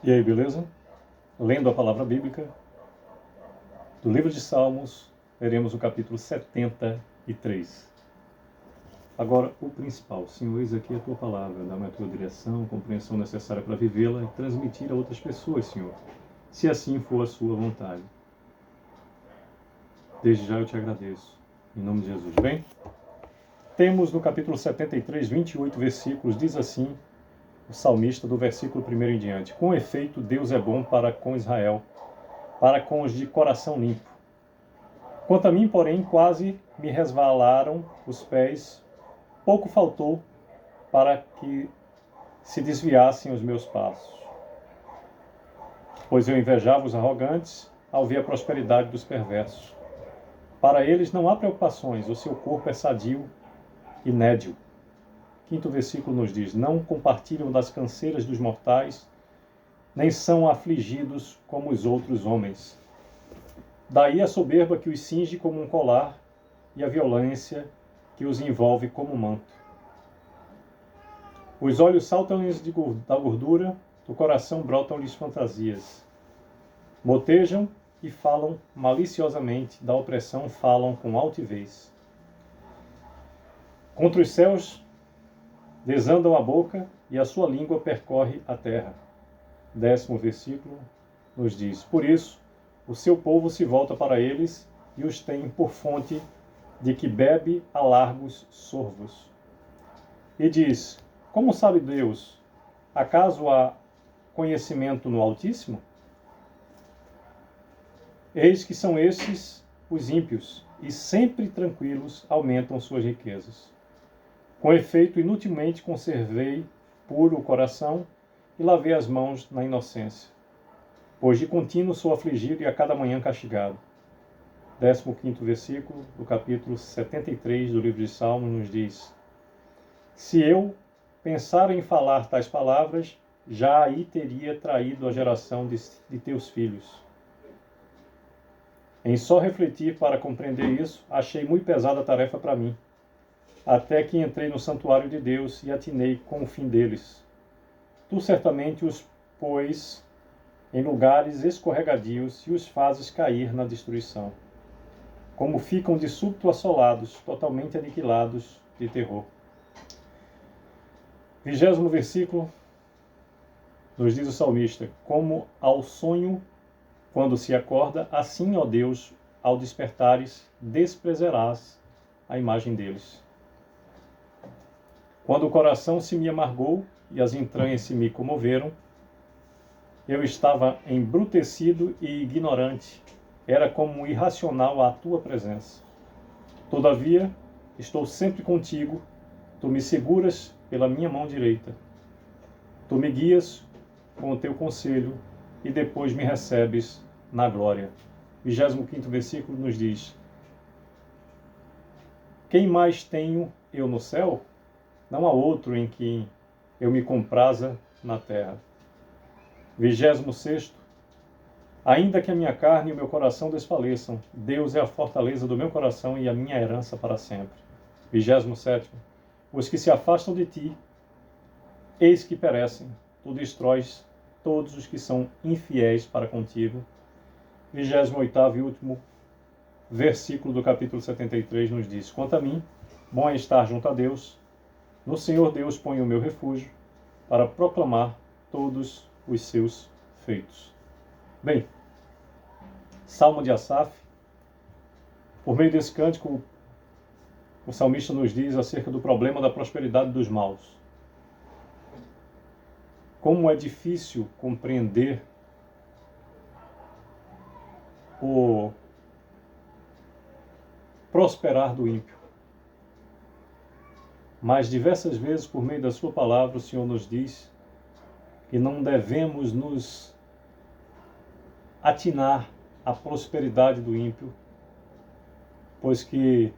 E aí, beleza? Lendo a palavra bíblica do livro de Salmos, veremos o capítulo 73. Agora, o principal. Senhor, eis aqui a tua palavra, dá-me a tua direção, compreensão necessária para vivê-la e transmitir a outras pessoas, Senhor, se assim for a sua vontade. Desde já eu te agradeço. Em nome de Jesus. Bem, temos no capítulo 73, 28 versículos, diz assim o salmista do versículo 1 em diante: Com efeito, Deus é bom para com Israel, para com os de coração limpo. Quanto a mim, porém, quase me resvalaram os pés, pouco faltou para que se desviassem os meus passos. Pois eu invejava os arrogantes ao ver a prosperidade dos perversos. Para eles não há preocupações, o seu corpo é sadio e nédio. Quinto versículo nos diz: Não compartilham das canseiras dos mortais, nem são afligidos como os outros homens. Daí a soberba que os cinge como um colar e a violência que os envolve como um manto. Os olhos saltam-lhes da gordura, do coração brotam-lhes fantasias. Motejam e falam maliciosamente, da opressão falam com altivez. Contra os céus desandam a boca e a sua língua percorre a terra. 10º versículo nos diz: Por isso, o seu povo se volta para eles e os tem por fonte de que bebe a largos sorvos. E diz: Como sabe Deus? Acaso há conhecimento no Altíssimo? Eis que são estes os ímpios, e sempre tranquilos aumentam suas riquezas. Com efeito, inutilmente conservei puro o coração e lavei as mãos na inocência. Pois de contínuo sou afligido e a cada manhã castigado. 15º versículo do capítulo 73 do livro de Salmos nos diz: Se eu pensar em falar tais palavras, já aí teria traído a geração de teus filhos. Em só refletir para compreender isso, achei muito pesada a tarefa para mim, até que entrei no santuário de Deus e atinei com o fim deles. Tu certamente os pôs em lugares escorregadios e os fazes cair na destruição. Como ficam de súbito assolados, totalmente aniquilados de terror. 20º versículo nos diz o salmista: Como ao sonho quando se acorda, assim, ó Deus, ao despertares, desprezarás a imagem deles. Quando o coração se me amargou e as entranhas se me comoveram, eu estava embrutecido e ignorante, era como irracional à tua presença. Todavia, estou sempre contigo, tu me seguras pela minha mão direita. Tu me guias com o teu conselho e depois me recebes na glória. 25º versículo nos diz: Quem mais tenho eu no céu? Não há outro em quem eu me compraza na terra. 26º: Ainda que a minha carne e o meu coração desfaleçam, Deus é a fortaleza do meu coração e a minha herança para sempre. 27º: Os que se afastam de ti, eis que perecem, tu destróis todos os que são infiéis para contigo. 28º e último versículo do capítulo 73 nos diz: Quanto a mim, bom é estar junto a Deus, no Senhor Deus ponho o meu refúgio, para proclamar todos os seus feitos. Bem, Salmo de Asaf, por meio desse cântico, o salmista nos diz acerca do problema da prosperidade dos maus. Como é difícil compreender o prosperar do ímpio. Mas diversas vezes, por meio da sua palavra, o Senhor nos diz que não devemos nos atinar à prosperidade do ímpio, pois que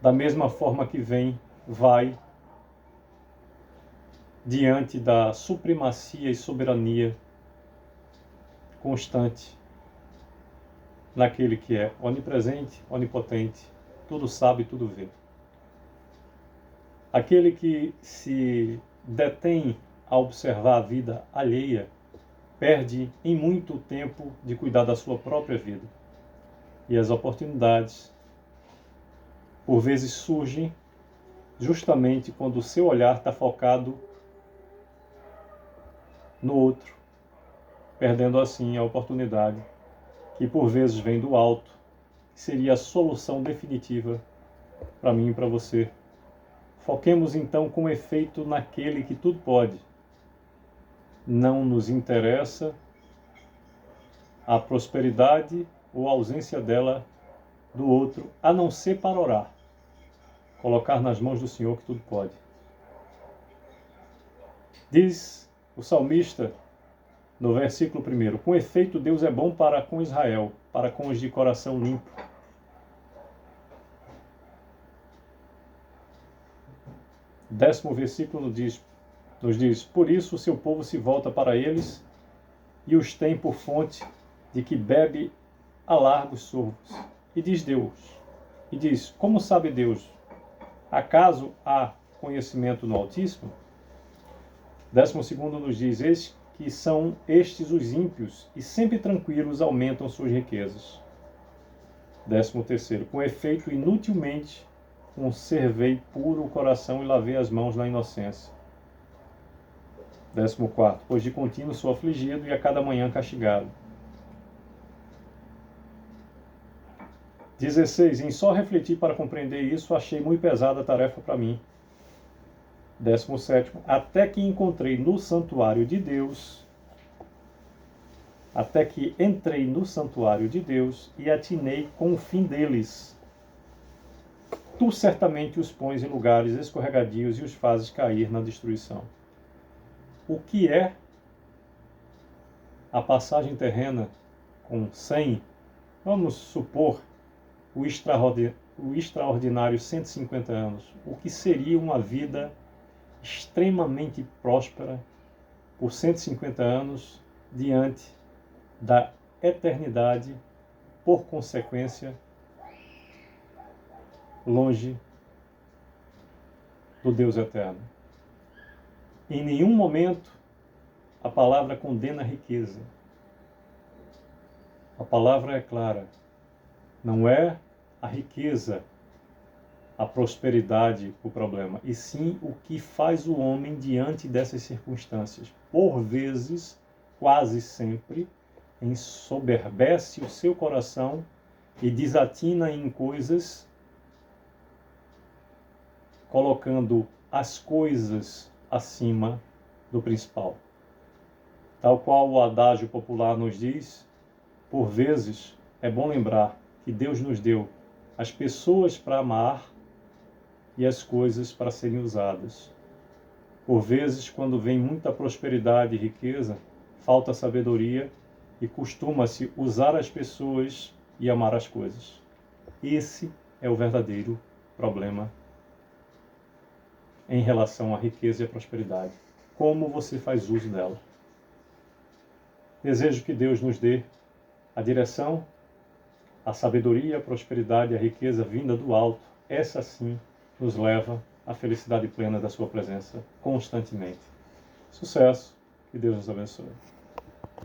da mesma forma que vem, vai diante da supremacia e soberania constante naquele que é onipresente, onipotente, tudo sabe, tudo vê. Aquele que se detém a observar a vida alheia perde em muito tempo de cuidar da sua própria vida. E as oportunidades, por vezes, surgem justamente quando o seu olhar está focado no outro, perdendo assim a oportunidade que por vezes vem do alto, que seria a solução definitiva para mim e para você. Foquemos então com efeito naquele que tudo pode. Não nos interessa a prosperidade ou a ausência dela do outro, a não ser para orar. Colocar nas mãos do Senhor que tudo pode. Diz o salmista no versículo 1: com efeito Deus é bom para com Israel, para com os de coração limpo. O 10º versículo nos diz: por isso o seu povo se volta para eles e os tem por fonte de que bebe a largos sorvos. E diz, como sabe Deus? Acaso há conhecimento no Altíssimo? 12º nos diz: eis que são estes os ímpios, e sempre tranquilos aumentam suas riquezas. 13º, com efeito, inutilmente conservei puro o coração e lavei as mãos na inocência. 14º, pois de contínuo sou afligido e a cada manhã castigado. 16, em só refletir para compreender isso, achei muito pesada a tarefa para mim. 17º, até que entrei no santuário de Deus e atinei com o fim deles. Tu certamente os pões em lugares escorregadios e os fazes cair na destruição. O que é a passagem terrena com 100, vamos supor, o extraordinário 150 anos? O que seria uma vida extremamente próspera por 150 anos diante da eternidade, por consequência, longe do Deus eterno? Em nenhum momento a palavra condena a riqueza. A palavra é clara. Não é a riqueza, a prosperidade o problema, e sim o que faz o homem diante dessas circunstâncias. Por vezes, quase sempre, ensoberbece o seu coração e desatina em coisas, colocando as coisas acima do principal. Tal qual o adágio popular nos diz, por vezes é bom lembrar que Deus nos deu as pessoas para amar e as coisas para serem usadas. Por vezes, quando vem muita prosperidade e riqueza, falta sabedoria e costuma-se usar as pessoas e amar as coisas. Esse é o verdadeiro problema em relação à riqueza e à prosperidade. Como você faz uso dela? Desejo que Deus nos dê a direção, a sabedoria, a prosperidade e a riqueza vinda do alto. Essa sim nos leva à felicidade plena da sua presença constantemente. Sucesso, que Deus nos abençoe.